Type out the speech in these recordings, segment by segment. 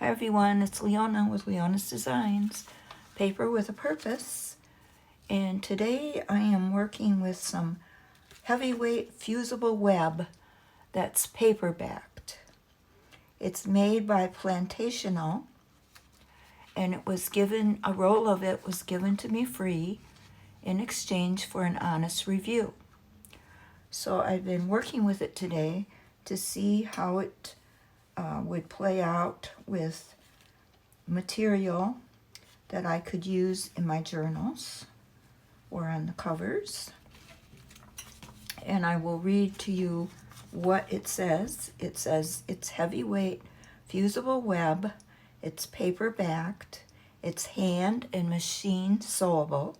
Hi everyone, it's Leona with Leona's Designs, Paper with a Purpose, and today I am working with some heavyweight fusible web that's paper backed. It's made by Plantional, and a roll of it was given to me free in exchange for an honest review. So I've been working with it today to see how it would play out with material that I could use in my journals or on the covers. And I will read to you what it says. It says it's heavyweight fusible web, it's paper backed, it's hand and machine sewable,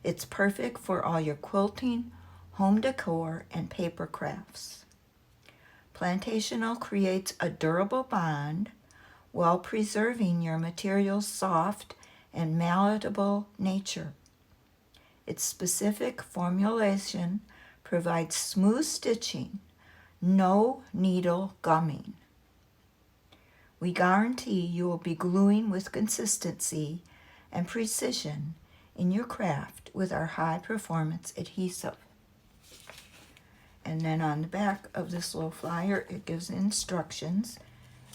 it's perfect for all your quilting, home decor, and paper crafts. Plantational creates a durable bond while preserving your material's soft and malleable nature. Its specific formulation provides smooth stitching, no needle gumming. We guarantee you will be gluing with consistency and precision in your craft with our high-performance adhesive. And then on the back of this little flyer, it gives instructions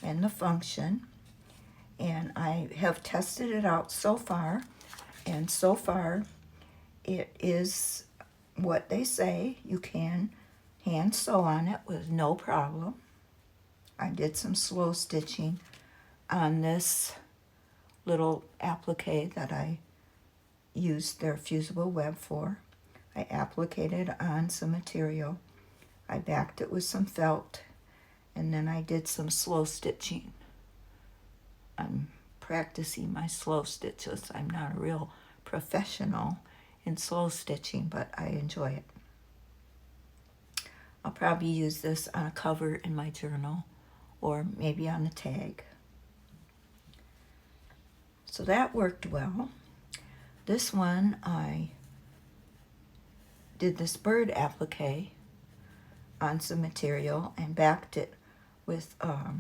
and the function. And I have tested it out so far. And so far, it is what they say. You can hand sew on it with no problem. I did some slow stitching on this little applique that I used their fusible web for. I appliqued on some material. I backed it with some felt, and then I did some slow stitching. I'm practicing my slow stitches. I'm not a real professional in slow stitching, but I enjoy it. I'll probably use this on a cover in my journal or maybe on a tag. So that worked well. This one, I did this bird applique on some material and backed it with a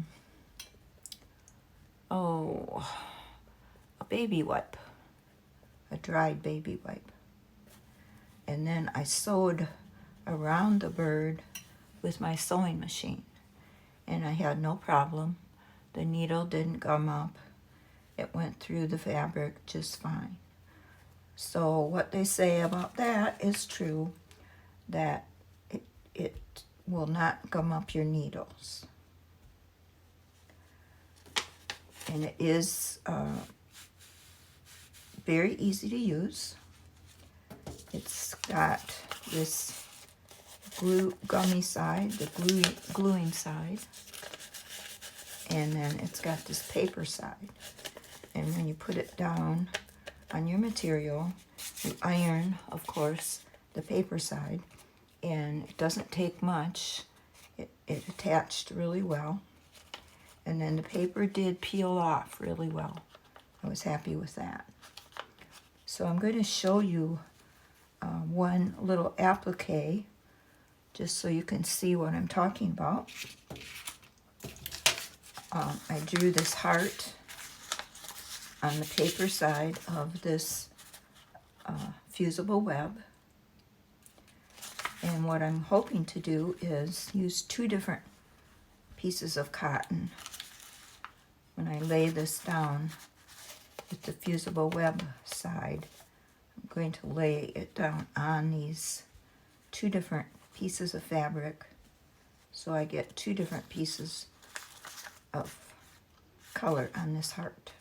baby wipe, a dried baby wipe. And then I sewed around the bird with my sewing machine, and I had no problem. The needle didn't gum up. It went through the fabric just fine. So what they say about that is true, that it will not gum up your needles. And it is very easy to use. It's got this gummy side, the gluing side, and then it's got this paper side. And when you put it down on your material, you iron, of course, the paper side, and it doesn't take much. It attached really well, and then the paper did peel off really well. I was happy with that. So I'm going to show you one little applique just so you can see what I'm talking about. I drew this heart on the paper side of this fusible web. And what I'm hoping to do is use two different pieces of cotton when I lay this down with the fusible web side. I'm going to lay it down on these two different pieces of fabric so I get two different pieces of color on this heart.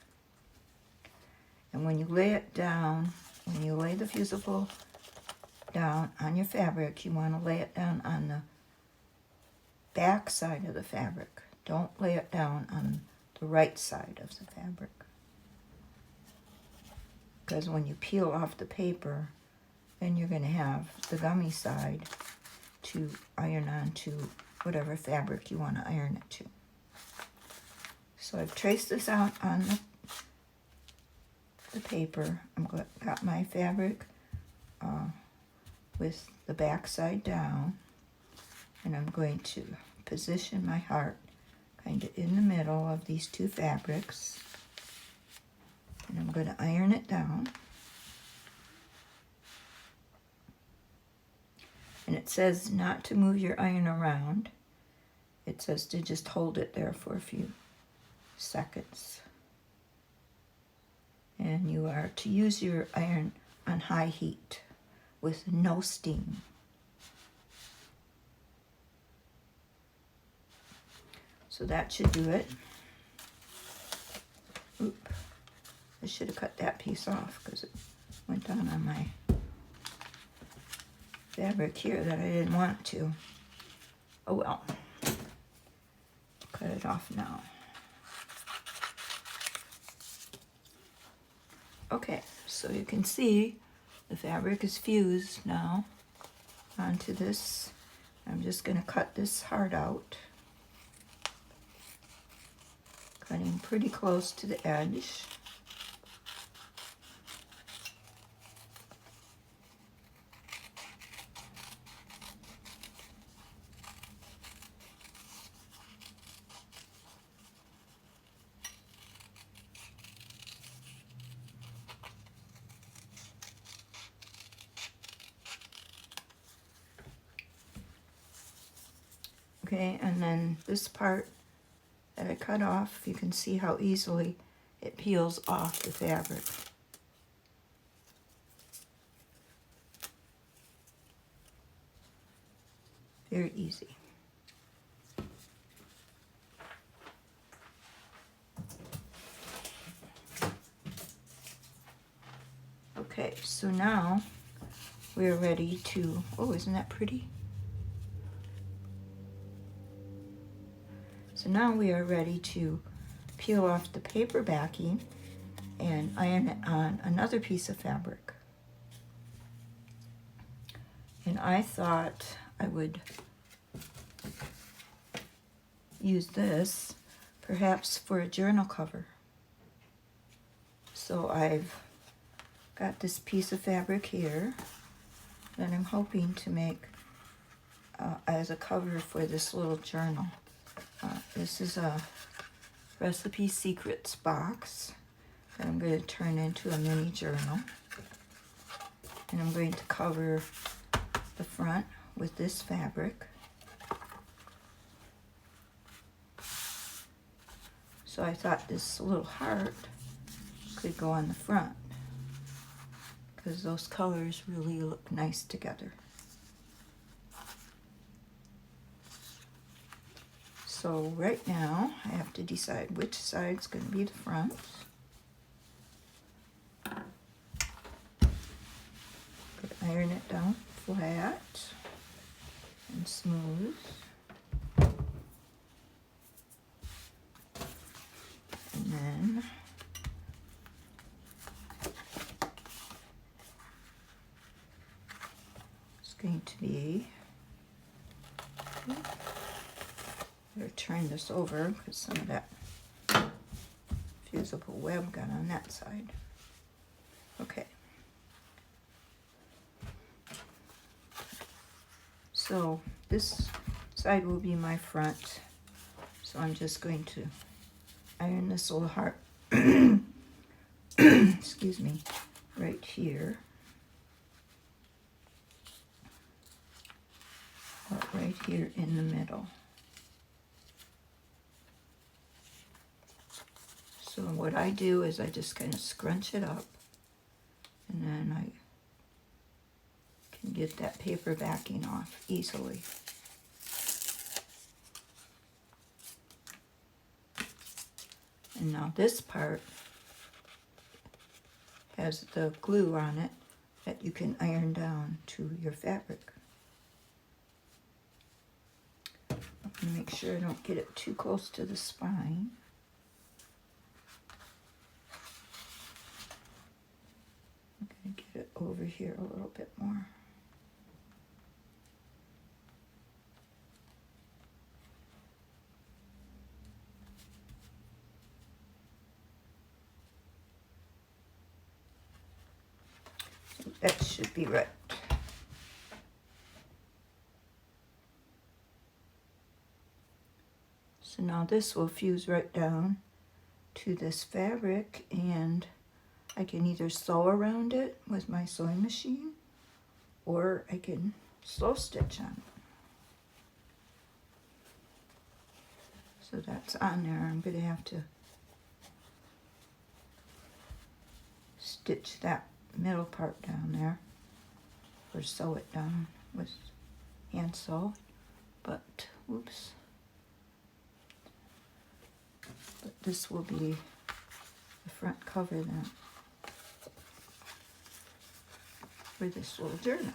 And when you lay it down, when you lay the fusible down on your fabric, you want to lay it down on the back side of the fabric. Don't lay it down on the right side of the fabric, because when you peel off the paper, then you're going to have the gummy side to iron onto whatever fabric you want to iron it to. So I've traced this out on the paper. Got my fabric with the back side down, and I'm going to position my heart kind of in the middle of these two fabrics. And I'm going to iron it down. And it says not to move your iron around. It says to just hold it there for a few seconds. And you are to use your iron on high heat with no steam. So that should do it. Oop. I should have cut that piece off because it went down on my fabric here that I didn't want it to. Oh well. Cut it off now. Okay, so you can see the fabric is fused now onto this. I'm just going to cut this heart out. Cutting pretty close to the edge. Okay, and then this part that I cut off, you can see how easily it peels off the fabric. Very easy. Okay, so now we're ready to, oh, isn't that pretty? So now we are ready to peel off the paper backing and iron it on another piece of fabric. And I thought I would use this perhaps for a journal cover. So I've got this piece of fabric here that I'm hoping to make as a cover for this little journal. This is a Recipe Secrets box that I'm going to turn into a mini journal. And I'm going to cover the front with this fabric. So I thought this little heart could go on the front because those colors really look nice together. So right now, I have to decide which side's going to be the front. Iron it down flat and smooth. And then it's going to be, better turn this over because some of that fusible web got on that side. Okay. So this side will be my front. So I'm just going to iron this little heart, excuse me, right here. Right here in the middle. So what I do is I just kind of scrunch it up, and then I can get that paper backing off easily. And now this part has the glue on it that you can iron down to your fabric. I'm going to make sure I don't get it too close to the spine. I'm going to get it over here a little bit more. That should be right. So now this will fuse right down to this fabric, and I can either sew around it with my sewing machine, or I can slow stitch on it. So that's on there. I'm going to have to stitch that middle part down there, or sew it down with hand sew, but whoops. But this will be the front cover then for this little journal,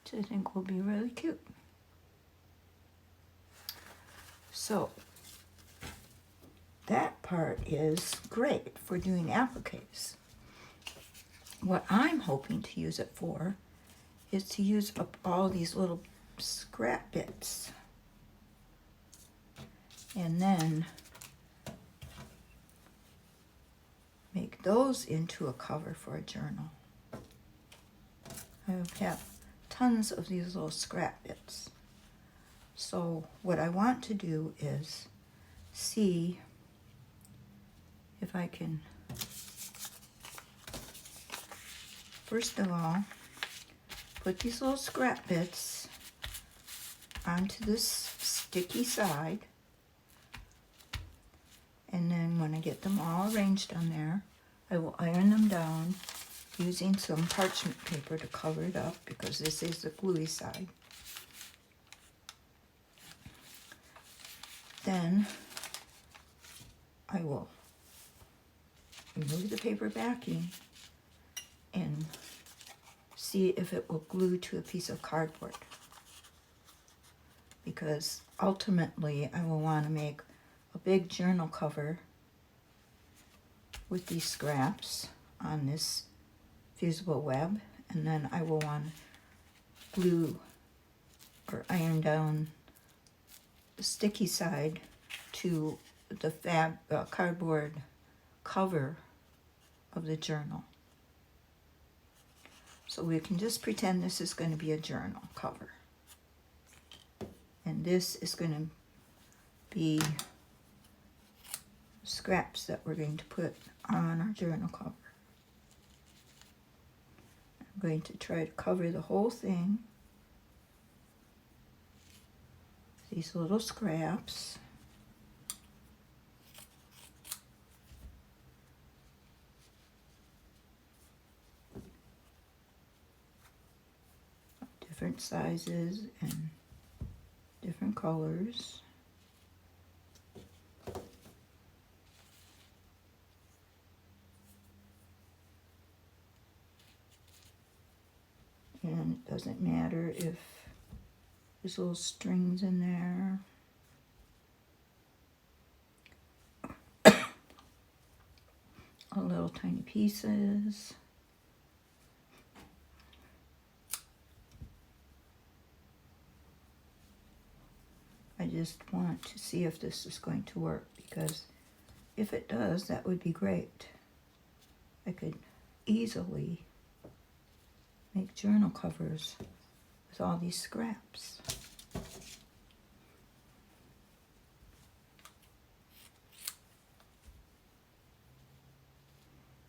which I think will be really cute. So that part is great for doing appliques. What I'm hoping to use it for is to use up all these little scrap bits, and then make those into a cover for a journal. I have tons of these little scrap bits. So what I want to do is see if I can, first of all, put these little scrap bits onto this sticky side, and then when I get them all arranged on there, I will iron them down using some parchment paper to cover it up, because this is the gluey side. Then I will remove the paper backing and see if it will glue to a piece of cardboard, because ultimately I will want to make a big journal cover with these scraps on this fusible web, and then I will want to glue or iron down the sticky side to the cardboard cover of the journal. So we can just pretend this is going to be a journal cover, and this is going to be scraps that we're going to put on our journal cover. I'm going to try to cover the whole thing with these little scraps. Different sizes and different colors. And it doesn't matter if there's little strings in there, all little tiny pieces. I just want to see if this is going to work, because if it does, that would be great. I could easily make journal covers with all these scraps.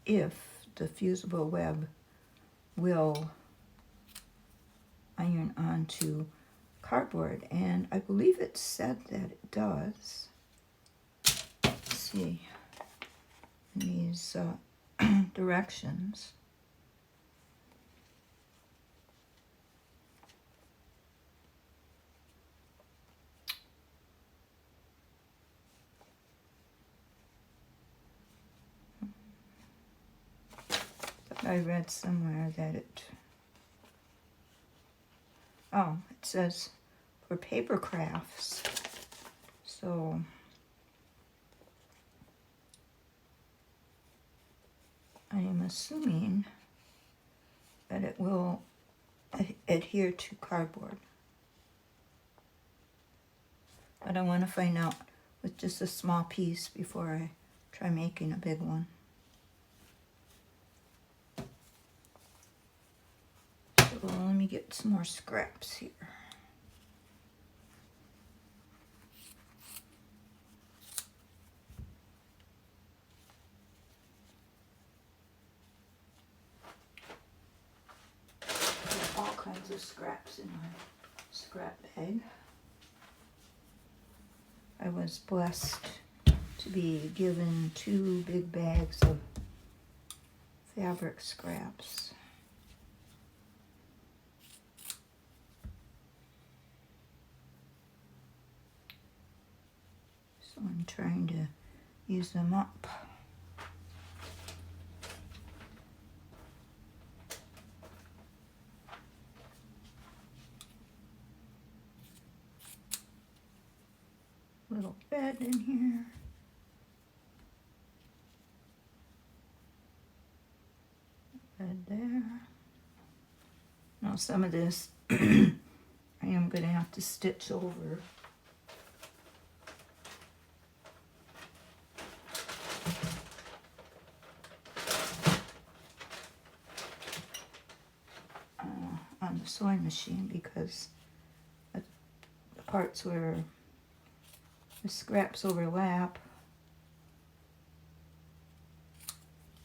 If the fusible web will iron onto cardboard, and I believe it said that it does. Let's see in these directions. I read somewhere that it says for paper crafts. So I am assuming that it will adhere to cardboard. But I want to find out with just a small piece before I try making a big one. So let me get some more scraps here. of scraps in my scrap bag. I was blessed to be given 2 big bags of fabric scraps. So I'm trying to use them up. Little bed in here. Bed there. Now some of this I am going to have to stitch over. On the sewing machine, because the parts where the scraps overlap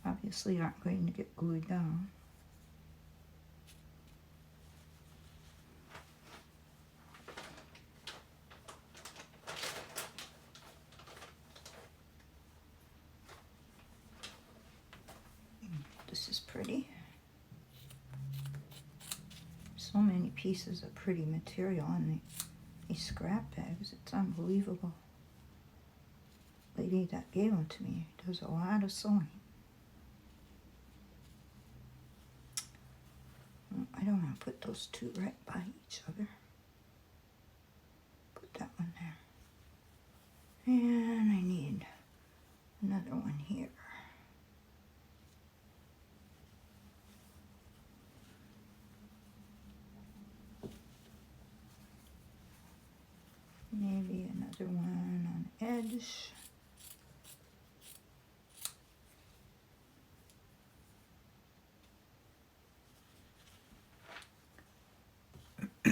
obviously aren't going to get glued down. This is pretty. So many pieces of pretty material in these scrap bags. It's unbelievable. The lady that gave them to me does a lot of sewing. I don't want to put those 2 right by each other. Put that one there. And I need another one here. Maybe another one on the edge.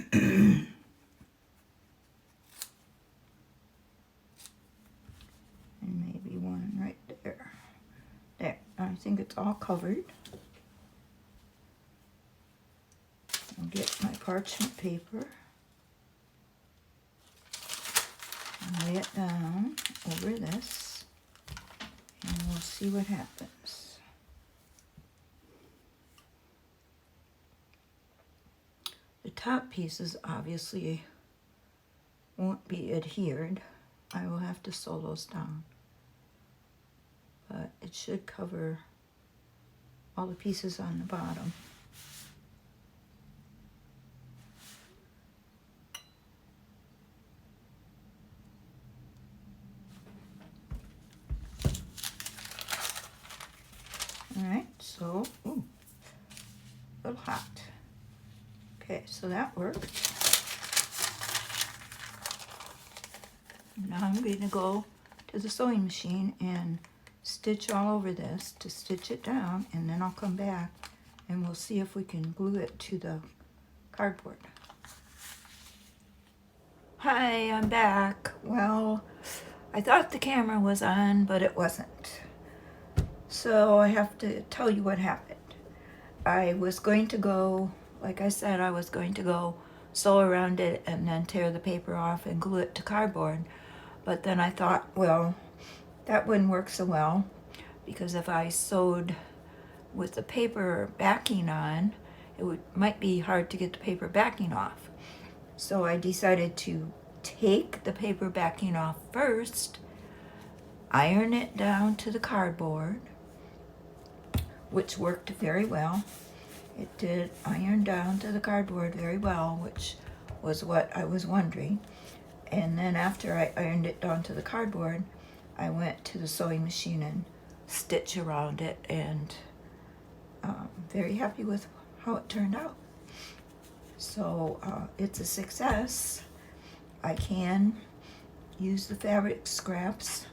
And maybe one right there. There, I think it's all covered. I'll get my parchment paper. Lay it down over this, and we'll see what happens. The top pieces obviously won't be adhered. I will have to sew those down, but it should cover all the pieces on the bottom. Alright, so, ooh, a little hot. Okay, so that worked. Now I'm going to go to the sewing machine and stitch all over this to stitch it down, and then I'll come back and we'll see if we can glue it to the cardboard. Hi, I'm back. Well, I thought the camera was on, but it wasn't. So I have to tell you what happened. I was going to go, like I said, I was going to go sew around it and then tear the paper off and glue it to cardboard. But then I thought, well, that wouldn't work so well, because if I sewed with the paper backing on, might be hard to get the paper backing off. So I decided to take the paper backing off first, iron it down to the cardboard, which worked very well. It did iron down to the cardboard very well, which was what I was wondering. And then after I ironed it down to the cardboard, I went to the sewing machine and stitched around it, and very happy with how it turned out. So it's a success. I can use the fabric scraps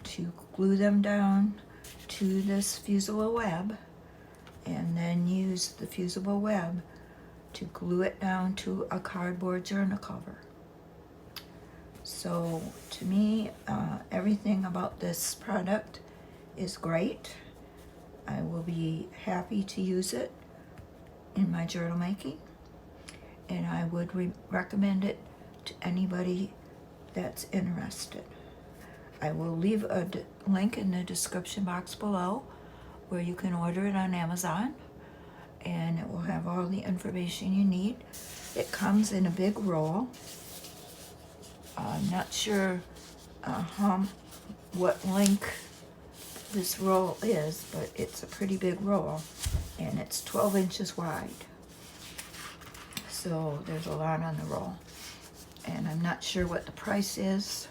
to glue them down to this fusible web, and then use the fusible web to glue it down to a cardboard journal cover. So to me, everything about this product is great. I will be happy to use it in my journal making, and I would recommend it to anybody that's interested. I will leave a link in the description box below where you can order it on Amazon, and it will have all the information you need. It comes in a big roll. I'm not sure what length this roll is, but it's a pretty big roll, and it's 12 inches wide. So there's a lot on the roll, and I'm not sure what the price is,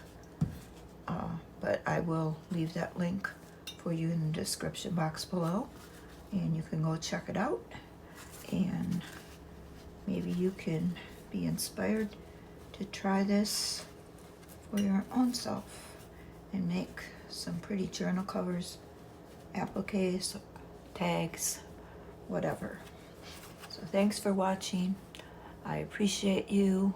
but I will leave that link for you in the description box below, and you can go check it out, and maybe you can be inspired to try this for your own self and make some pretty journal covers, appliques, tags, whatever. So thanks for watching. I appreciate you,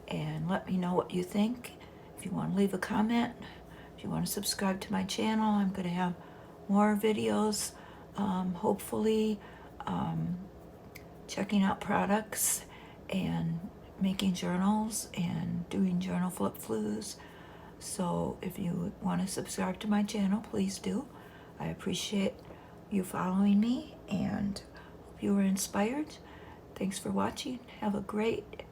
and let me know what you think. If you want to leave a comment, if you want to subscribe to my channel, I'm going to have more videos, hopefully checking out products and making journals and doing journal flip flues. So if you want to subscribe to my channel, please do. I appreciate you following me, and hope you were inspired. Thanks for watching. Have a great